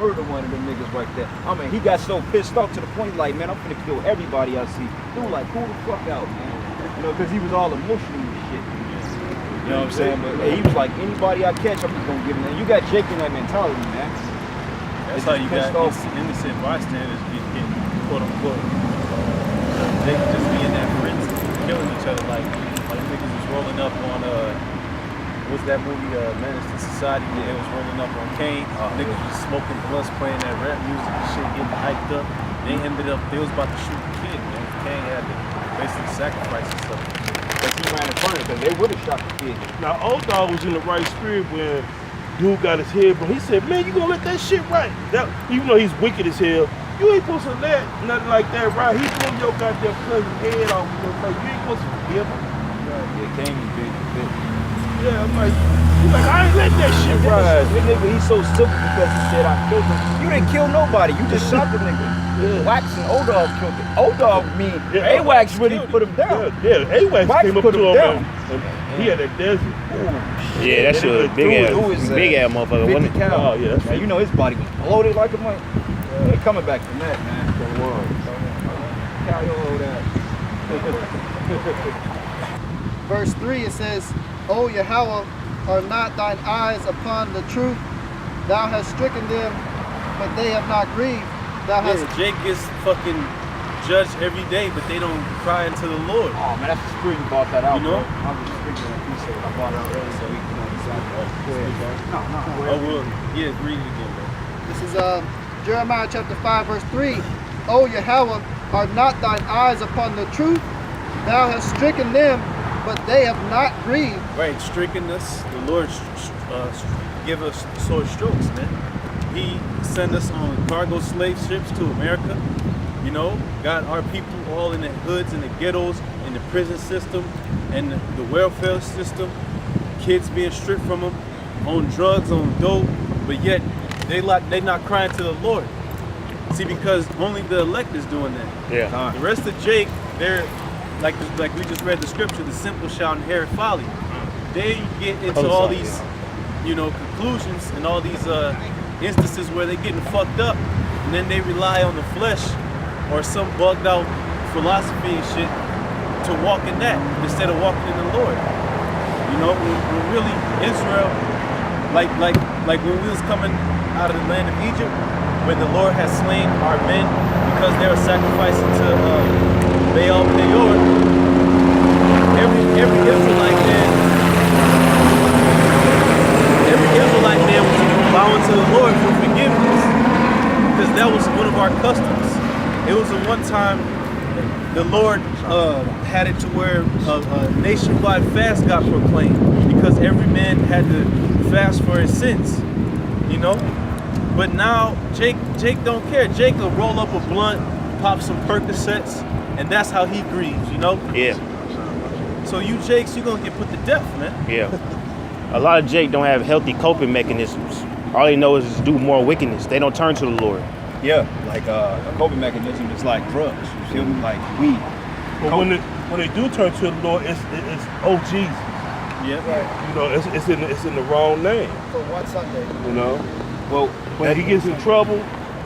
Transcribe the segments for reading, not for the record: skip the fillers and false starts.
murder one of them niggas right there. I mean, he got so pissed off to the point like, man, I'm finna kill everybody I see. Dude, like, cool the fuck out, man. You know, because he was all emotional and shit. You know what I'm saying? But hey, he was like, anybody I catch, I'm just gonna give him that. You got Jake in that mentality, man. That's how you got innocent bystanders get quote unquote. They can just be in that frenzy, killing each other like niggas was rolling up on what's that movie, Menace to Society? Yeah, it was rolling up on Kane. Niggas was smoking blunts, playing that rap music and shit, getting hyped up. They ended up, they was about to shoot the kid, man. Kane had to basically sacrifice himself. But he ran in front of it because they would have shot the kid. Now, Old Dog was in the right spirit when dude got his head, but he said, man, you gonna let that shit right. That, even though he's wicked as hell, you ain't supposed to let nothing like that right. He blew your goddamn cousin's head off. You ain't supposed to forgive him. Yeah, Kane was big. Yeah, I'm like, I ain't let that shit right. This nigga, he's so stupid because he said I killed him. You didn't kill nobody. You just shot the nigga. Yeah. Wax and O-Dog killed him. O-Dog mean A-Wax really put him down. Yeah, A-Wax came up to him and he had that desert. Yeah, that shit was big ass motherfucker, wasn't it? Oh, yeah. Man, you know his body was bloated like a month. They coming back from that, man. Carry all that. Verse 3, it says, O Yahweh, are not thine eyes upon the truth? Thou hast stricken them, but they have not grieved. Thou hast... Jake gets fucking judged every day, but they don't cry unto the Lord. Oh man, that's the spirit you bought that out, you know? Bro. I'm just speaking of peace. I bought it out early so we can decide. Read it again, bro. This is Jeremiah chapter 5, verse 3. O Yahweh, are not thine eyes upon the truth? Thou hast stricken them, but they have not grieved. Right, stricken us. The Lord give us sword strokes, man. He sent us on cargo slave ships to America. You know, got our people all in the hoods, in the ghettos, in the prison system, and the welfare system. Kids being stripped from them, on drugs, on dope, but yet they not crying to the Lord. See, because only the elect is doing that. Yeah. The rest of Jake, they're like we just read the scripture, the simple shall inherit folly. They get into all these, conclusions and all these instances where they're getting fucked up, and then they rely on the flesh or some bugged out philosophy and shit to walk in that instead of walking in the Lord. You know, when really Israel, like when we was coming out of the land of Egypt, when the Lord has slain our men because they were sacrificing to Baal Peor, every Israelite man was bowing to the Lord for forgiveness, because that was one of our customs. It was the one time the Lord had it to where a nationwide fast got proclaimed, because every man had to fast for his sins, you know. But now Jake don't care. Jake will roll up a blunt, pop some Percocets, and that's how he grieves, you know. Yeah. So you Jakes, you gonna get put to death, man. Yeah. A lot of Jake don't have healthy coping mechanisms. All they know is do more wickedness. They don't turn to the Lord. Yeah, like a coping mechanism is like drugs. You feel me? Like weed. But when they do turn to the Lord, it's oh Jesus. Yeah. Right. You know, it's in the wrong name. For one Sunday. You know. Well, When he gets in trouble,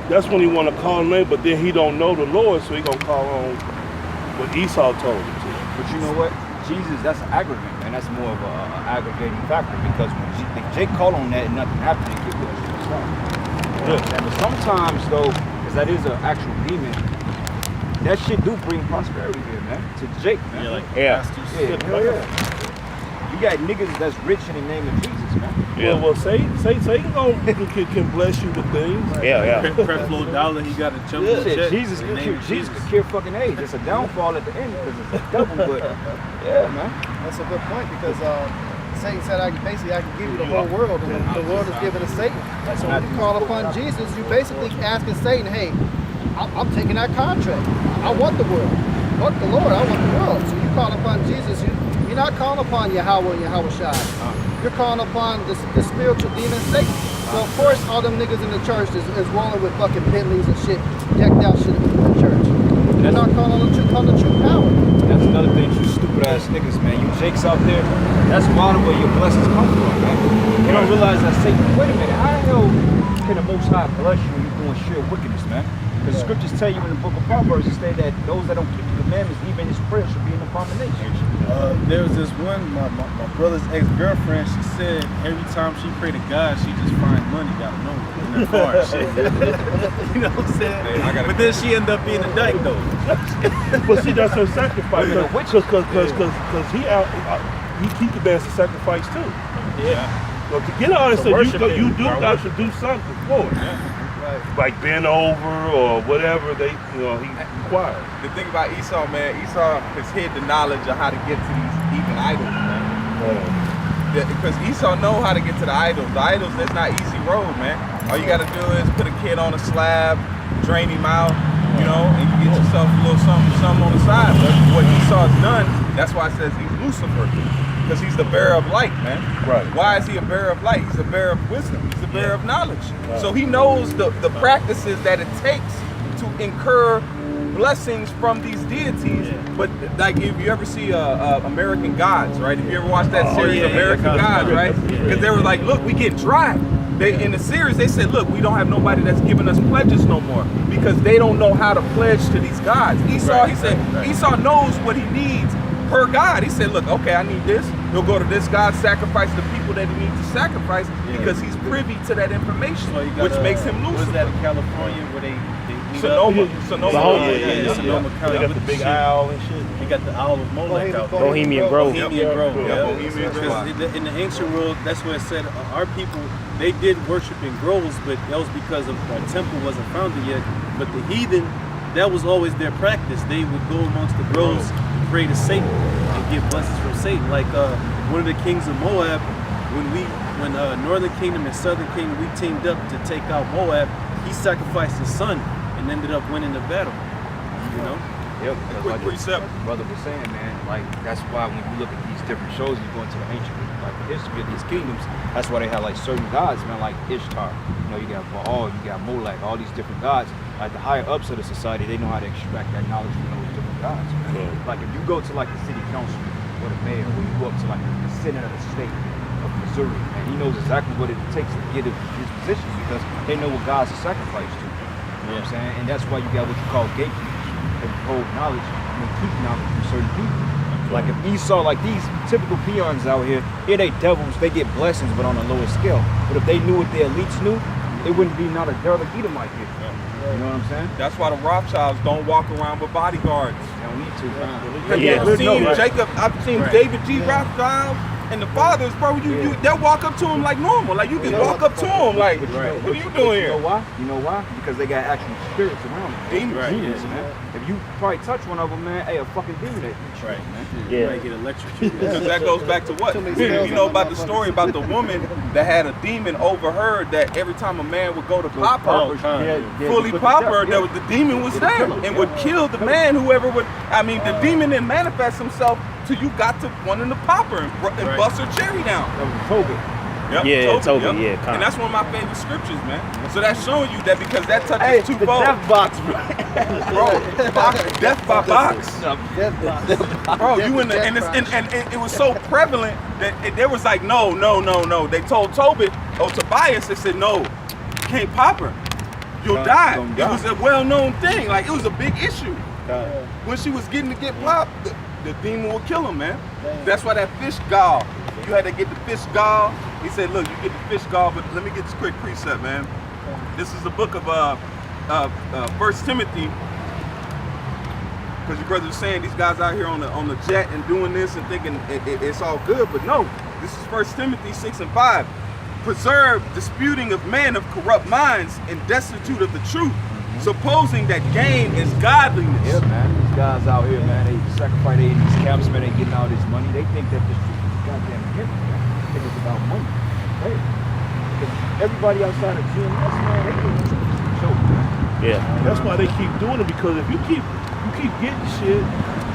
that's when he want to call name. But then he don't know the Lord, so he gonna call on what Esau told him to. but you know what? Jesus, that's an aggregate, man. That's more of an aggregating factor, because when Jake called on that and nothing happened, they get what you start. Yeah. But sometimes though, because that is an actual demon, that shit do bring prosperity here, man. To Jake, man. Yeah, like pastors. Hell yeah. You got niggas that's rich in the name of Jesus, man. Yeah. Well, Satan can bless you with things. Yeah. Creflo Dollar, he got to jump in the Shit, check. Jesus could cure fucking AIDS. It's a downfall at the end because it's a double, but yeah, man. That's a good point, because Satan said, I can give you the whole world, and the world is given to Satan. So when you call upon Jesus, you basically asking Satan, hey, I'm taking that contract. I want the world. Fuck the Lord, I want the world. So you call upon Jesus, you're not calling upon Yahweh and Yahweh Shai. You're calling upon the spiritual demon Satan. So of course all them niggas in the church is rolling with fucking Bentleys and shit, decked out shit in the church. You're not calling on the true power. that's another thing, you stupid ass niggas, man. You jakes out there, that's a lot of where your blessings come from, man. You don't realize that Satan, wait a minute, how the hell can the Most High bless you when you're doing sheer wickedness, man? Because the scriptures tell you in the book of Proverbs, it says that those that don't keep the commandments, even his prayer should be an abomination. There was this one, my brother's ex-girlfriend, she said every time she prayed to God, she just find money out of nowhere in her car and shit. You know what I'm saying? Hey, but then she ended up being a dyke though. But see, that's her sacrifice. Because he demands a sacrifice too. Yeah. So to get honest, you do got to do something for it. Yeah. Like bend over or whatever he requires. The thing about Esau, man, Esau has hid the knowledge of how to get to these even idols, man. Because Esau know how to get to the idols. The idols, that's not easy road, man. All you gotta do is put a kid on a slab, drain him out, and you get yourself a little something on the side. But what Esau's done, that's why it says he's Lucifer. Because he's the bearer of light, man. Right. Why is he a bearer of light? He's a bearer of wisdom. He's a bearer of knowledge. Right. So he knows the practices that it takes to incur blessings from these deities. Yeah. But like if you ever see American Gods, right? If you ever watch that series, American Gods, right? Because they were like, look, we get dry. In the series, they said, look, we don't have nobody that's giving us pledges no more because they don't know how to pledge to these gods. Esau, he said, Esau knows what he needs per God. He said, look, okay, I need this. He'll go to this God, sacrifice the people that he needs to sacrifice because he's privy to that information, which makes him Lucifer. Was that in California where they Sonoma. Sonoma County. They got the big owl and shit. They got the Owl of Molech out there. Bohemian Grove. Bohemian Grove. Bohemian Grove. In the ancient world, that's where it said our people, they did worship in groves, but that was because our temple wasn't founded yet. But the heathen, that was always their practice. They would go amongst the groves, pray to Satan, and get blessings from Satan. Like one of the kings of Moab, when Northern Kingdom and Southern Kingdom, we teamed up to take out Moab, he sacrificed his son and ended up winning the battle. Yep, because like precept brother was saying, man, like that's why when you look at these different shows, you go into the ancient, like the history of these kingdoms, that's why they have like certain gods, man, like Ishtar. You got Baal, you got Molech, all these different gods. Like the higher ups of the society, they know how to extract that knowledge from those different gods, man. Like if you go to like the city council or the mayor, or you go up to like the senate of the state of Missouri, man, he knows exactly what it takes to get his position because they know what gods to sacrifice to. You know what I'm saying? And that's why you got what you call gatekeepers. They hold knowledge and they keep knowledge from certain people. Like if Esau, like these typical peons out here, they devils, they get blessings, but on a lower scale. But if they knew what the elites knew, it wouldn't be not a derelict Edomite here. You know what I'm saying? That's why the Rothschilds don't walk around with bodyguards. They don't need to. I've seen Jacob, I've seen David G. Rothschild and the fathers, bro. They'll walk up to him like normal. Like you can walk up to him like, what are you doing here? You know why? Because they got actual spirits around them. Demons, man. If you probably touch one of them, man, a fucking demon that you man. Yeah. Get electrocuted. Because that goes back to what? You know about the story about the woman that had a demon overheard that every time a man would go to pop her, fully pop her, the demon was there and would kill the man, whoever would. I mean, the demon didn't manifest himself till you got to wanting to pop her and bust her cherry down. That was Tobit. Yep, Toby. And that's one of my favorite scriptures, man. So that's showing you that because that touches two fold. Death box, bro. Death by box. Bro, you in the and it was so prevalent that there was like no. They told Tobias, they said no, you can't pop her. You'll die. It was a well-known thing. Like it was a big issue. When she was getting to get popped, the demon would kill him, man. That's why that fish gall. You had to get the fish gall. He said, look, you get the fish gall, but let me get this quick precept, man. This is the book of 1 Timothy. Because your brother was saying these guys out here on the jet and doing this and thinking it's all good, but no. This is 1 Timothy 6 and 5. Preserve disputing of men of corrupt minds and destitute of the truth, supposing that gain is godliness. Yeah, man. These guys out here, man, they sacrifice in these camps, man, they getting all this money. They think that this truth is goddamn gift, man. They think it's about money. Hey, everybody outside of GMS, man, they think it's a joke, man. Yeah. That's why they keep doing it, because if you keep getting shit,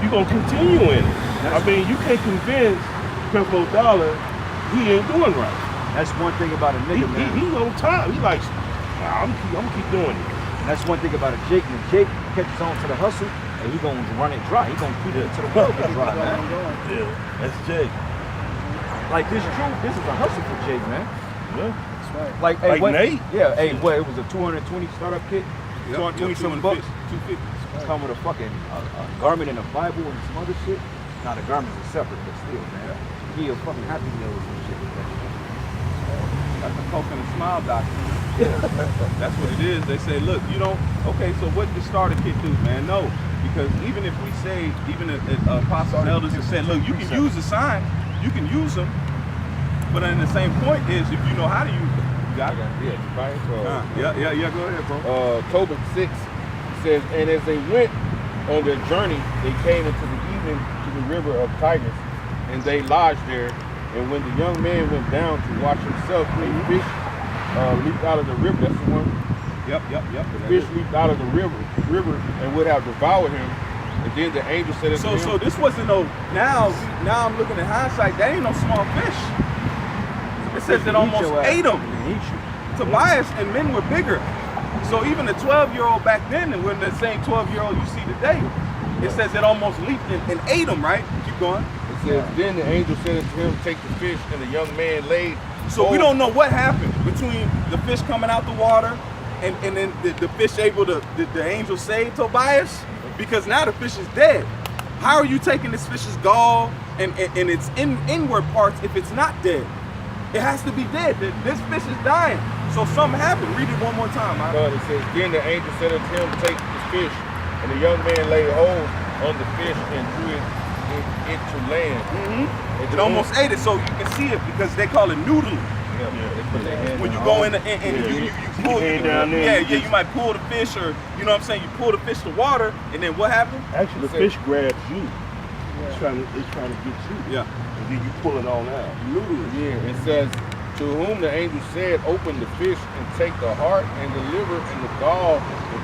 you're gonna continue in it. I mean, you can't convince Creflo Dollar he ain't doing right. That's one thing about a nigga, man. He's on time. He like, I'm gonna keep doing it. And that's one thing about a Jake. When Jake catches on to the hustle, and he gonna run it dry. He gonna feed it to the well get dry, man. Yeah, that's Jake. Like this truth, this is a hustle for Jake, man. Yeah. That's right. Like, hey, Like what, Nate? Yeah, hey, what? It was a 220 startup kit. 220 some bucks. 250. Come with a fucking garment and a Bible and some other shit. Now the garments are separate, but still, man. He a fucking happy meal with some shit with that shit. That's the Coke and a Smile doctrine. That's what it is. They say, look, you don't. Okay, so what does starter kit do, man? No, because even if we say, even apostles, elders have said, look, you can use the sign, you can use them, but then the same point is, if you know how to use them, you got it. Yeah, right. Yeah. Go ahead, bro. Tobit 6 says, and as they went on their journey, they came into the evening to the river of Tigris, and they lodged there. And when the young man went down to wash himself, a fish leaped out of the river. That's the one. Yep. Fish leaped out of the river and would have devoured him. And then the angel said unto him, So this wasn't no. Now I'm looking at hindsight. That ain't no small fish. It says it almost ate him. Tobias and men were bigger. So even the 12-year-old back then, and when the same 12-year-old you see today, it says it almost leaped and ate him. Right? Keep going. It says, then the angel said unto him, take the fish, and the young man laid. So we don't know what happened between the fish coming out the water and then the fish able to, the angel saved Tobias, because now the fish is dead. How are you taking this fish's gall and its inward parts if it's not dead? It has to be dead. This fish is dying. So something happened. Read it one more time. It says, then the angel said unto him, take the fish, and the young man laid hold on the fish and drew it into land. It almost ate it, so you can see it because they call it noodling. When you go in and you pull down there. Yeah, you might pull the fish, or you know what I'm saying, you pull the fish to water, and then what happened? Actually, the fish grabs you. It's trying to get you. Yeah. And then you pull it on out. Yeah, it says, to whom the angel said, open the fish and take the heart and the liver and the gall and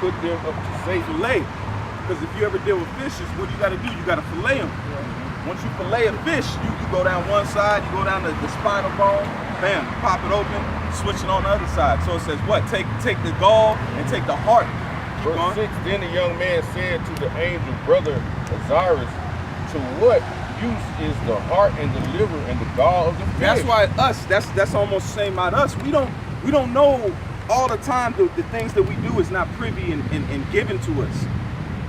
put them up to safety. Fillet. Because if you ever deal with fishes, what you got to do? You got to fillet them. Once you fillet a fish, you go down one side, you go down the spinal bone, bam, pop it open, switch it on the other side. So it says what? Take the gall and take the heart. Keep Verse going. 6, then the young man said to the angel, brother Azarias, to what use is the heart and the liver and the gall of the fish? That's why that's almost the same about us. We don't know all the time the things that we do is not privy and given to us.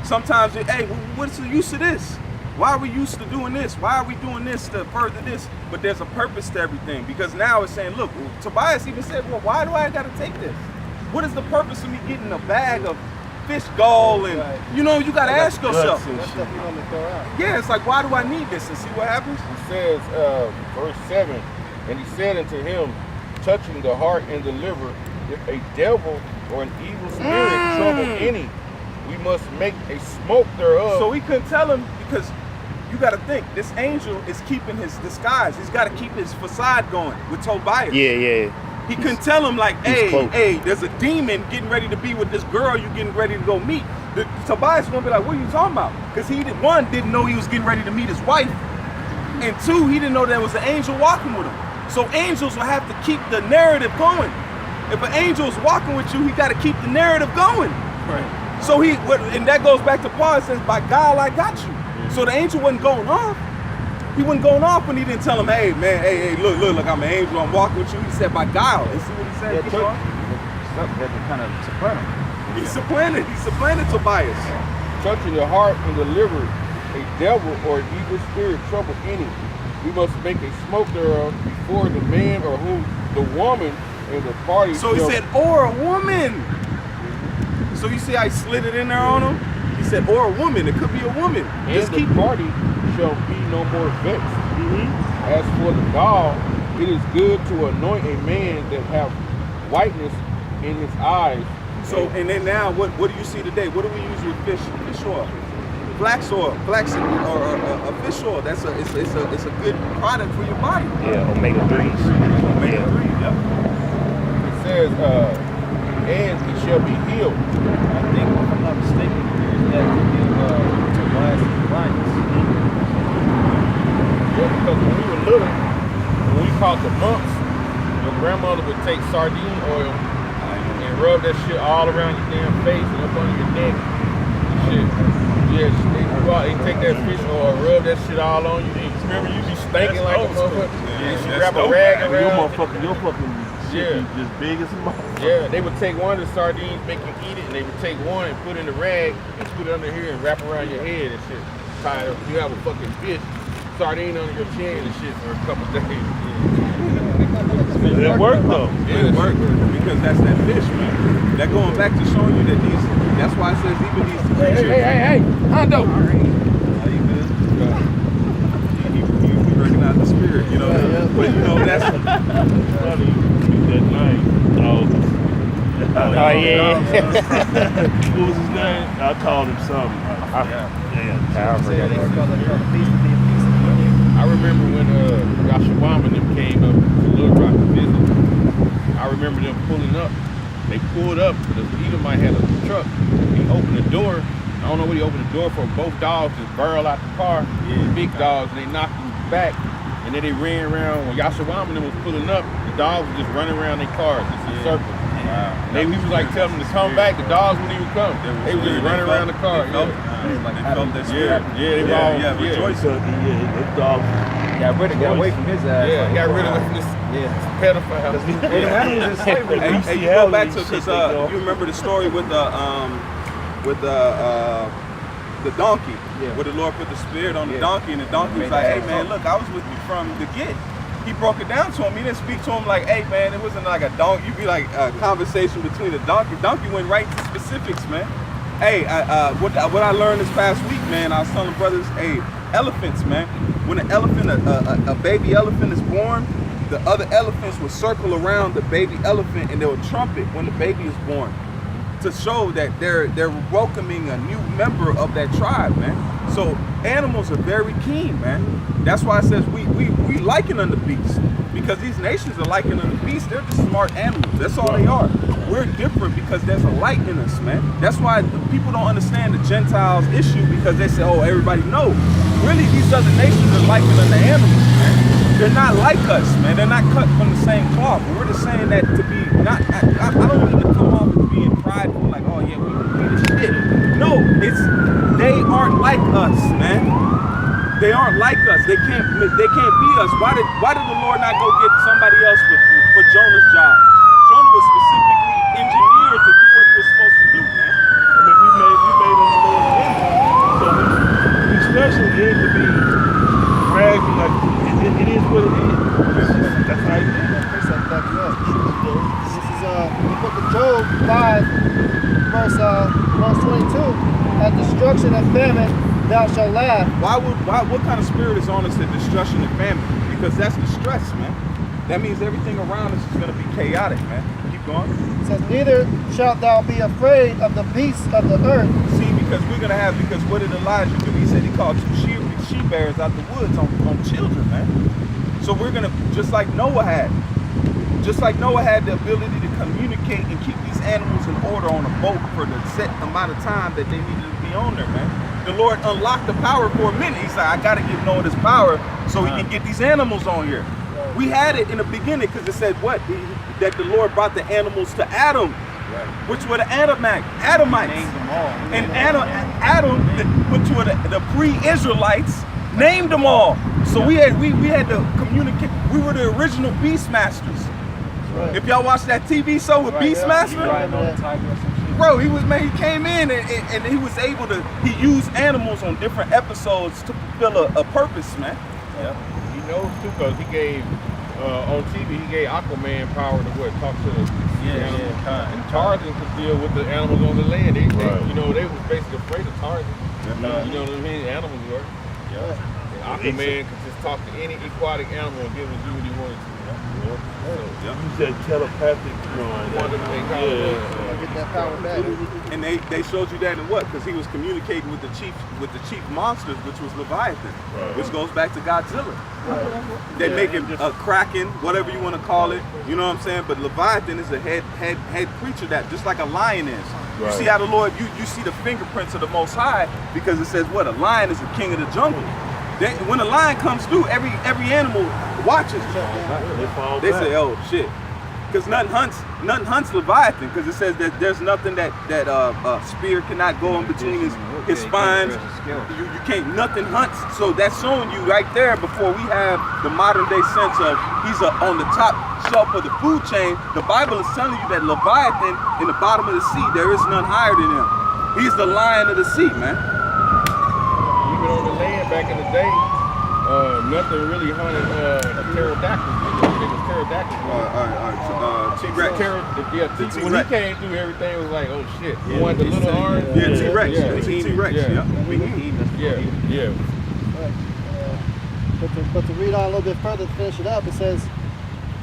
Sometimes, hey, what's the use of this? Why are we used to doing this? Why are we doing this to further this? But there's a purpose to everything, because now it's saying, look, Tobias even said, well, why do I got to take this? What is the purpose of me getting a bag of fish gall? And you got to ask yourself. That's stuff you want to throw out. Yeah, it's like, why do I need this? And see what happens? It says, verse 7, and he said unto him, touching the heart and the liver, if a devil or an evil spirit trouble any, we must make a smoke thereof. So he couldn't tell him, because you got to think, this angel is keeping his disguise. He's got to keep his facade going with Tobias. Yeah. He couldn't tell him like, he's close. hey, there's a demon getting ready to be with this girl you getting ready to go meet. Tobias gonna be like, what are you talking about? Because he, one, didn't know he was getting ready to meet his wife. And two, he didn't know there was an angel walking with him. So angels will have to keep the narrative going. If an angel's walking with you, he got to keep the narrative going. Right. So and that goes back to Paul. It says, by God, I got you. So the angel wasn't going off. He wasn't going off when he didn't tell him, hey, man, hey, look, I'm an angel, I'm walking with you. He said, by God. And see what he said? Yeah, something that kind of supplant him. He supplanted Tobias. Touching the heart and the liver, a devil or an evil spirit trouble any, we must make a smoke thereof before the man or whom the woman and the party. So he said, or a woman. So you see how he slid it in there on him? He said, or a woman. It could be a woman. And Just the keep party shall be no more vexed. As for the gall, it is good to anoint a man that have whiteness in his eyes. So, and then now, what do you see today? What do we use with fish oil? Flax oil, or fish oil. It's a good product for your body. Yeah, omega-3s. Omega-3, yep. It says, and he shall be healed. I think, if I'm not mistaken, that could be Tobias and blindness. Yeah, because when we were little, when we caught the mumps, your grandmother would take sardine oil and rub that shit all around your damn face and up under your neck. shit. Yeah, they go out and take that fish oil, rub that shit all on you. Remember, you be stinking like a motherfucker. You wrap a rag around. Your fucking shit be just big as a motherfucker. Yeah, they would take one of the sardines, make you eat it, and they would take one and put it in the rag and put it under here and wrap around your head and shit. Tied up. You have a fucking fish, sardine under your chin and shit for a couple days. It worked though. Yeah, it worked because that's that fish, man. That going back to showing you that these. That's why it says even these creatures. Hey, Hondo. How you good? You recognize the spirit, you know. But you know that's. Funny, that night. Oh yeah. What was his name? I called him something. I remember when Yashawam and them came up to Little Rock to visit. I remember them pulling up. They pulled up. The Edomite had a truck. He opened the door. I don't know what he opened the door for. Both dogs just barreled out the car. Big dogs. And they knocked them back. And then they ran around. When Yashawam and them was pulling up, the dogs were just running around their cars, just in circles. Wow. He was like telling them to come back. The dogs wouldn't even come. They were just running around the car. They felt that spirit. They were all rejoicing. Those dogs. Got away from his ass. Yeah, got rid of this pedophile. Hey, you go back to because you remember the story with the donkey, where the Lord put the spirit on the donkey, and the donkey was like, "Hey man, look, I was with you from the get." He broke it down to him. He didn't speak to him like, "Hey man, it wasn't like a donkey." You'd be like a conversation between a donkey. Donkey went right to specifics, man. Hey, what I learned this past week, man, I was telling brothers, hey, elephants, man. When an elephant, a baby elephant is born, the other elephants will circle around the baby elephant and they'll trumpet when the baby is born to show that they're welcoming a new member of that tribe, man. So animals are very keen, man. That's why it says we liken unto beasts, because these nations are likened unto beasts. They're just smart animals. That's all they are. We're different because there's a light in us, man. That's why people don't understand the Gentiles issue, because they say, oh, everybody knows. Really, these other nations are likened unto animals, man. They're not like us, man. They're not cut from the same cloth. We're just saying that to be not. I don't mean to come off as being prideful, like, oh yeah, we the shit. No, they aren't like us, man. They aren't like us. They can't be us. Why did the Lord not go get somebody else for Jonah's job? Jonah was specifically engineered to do what he was supposed to do, man. I mean, we made him the Lord's image. So we special ain't to be bragging like it is what it is. That's how you do it. This is the book of Job 5, verse 22. At destruction and famine thou shalt laugh. What kind of spirit is on us at destruction and famine? Because that's distress, man. That means everything around us is going to be chaotic, man. Keep going. It says, neither shalt thou be afraid of the beasts of the earth. See, because what did Elijah do? He said he called two she bears out the woods on children, man. So we're going to, just like Noah had the ability to communicate and keep these animals in order on a boat for the set amount of time that they needed to be on there, man. The Lord unlocked the power for a minute. He said, I got to give Noah this power so he can get these animals on here. We had it in the beginning because it said what? That the Lord brought the animals to Adam, which were the Adamites. And Adam put to the pre-Israelites, named them all. So we had to communicate. We were the original Beastmasters. If y'all watch that TV show with Beastmaster, bro, he came in and he was able to, he used animals on different episodes to fulfill a purpose, man. Yeah. He knows too, because he gave, on TV, he gave Aquaman power to talk to the animals. And Tarzan could deal with the animals on the land. They was basically afraid of Tarzan. You know what I mean? Animals were. Yeah. Aquaman could just talk to any aquatic animal and give him what he wanted to. You said telepathic. Get that power back. And they showed you that in what? Because he was communicating with the chief monsters, which was Leviathan, which goes back to Godzilla. They make him a Kraken, whatever you want to call it. You know what I'm saying? But Leviathan is a head creature, that just like a lion is. You see how the Lord, you see the fingerprints of the Most High, because it says what? A lion is the king of the jungle. When a lion comes through, every animal watches. They say, oh shit. because nothing hunts Leviathan, because it says that there's nothing that spear cannot go in between his spines. You can't, nothing hunts. So that's showing you right there before we have the modern day sense of he's on the top shelf of the food chain. The Bible is telling you that Leviathan in the bottom of the sea, there is none higher than him. He's the lion of the sea, man. Even on the land back in the day, nothing really hunted pterodactyls. It was pterodactyls. T-Rex. When he came through, everything was like, oh shit. You want the little orange? Yeah, T-Rex. T-Rex. Yeah. But to read on a little bit further to finish it up, it says,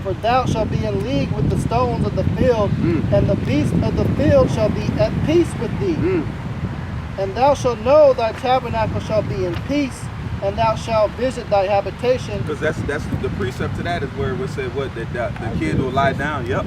"For thou shalt be in league with the stones of the field, and the beasts of the field shall be at peace with thee. And thou shalt know thy tabernacle shall be in peace, and thou shalt visit thy habitation." Because that's the precept to that is where it was said what that the kid will lie down. Yep.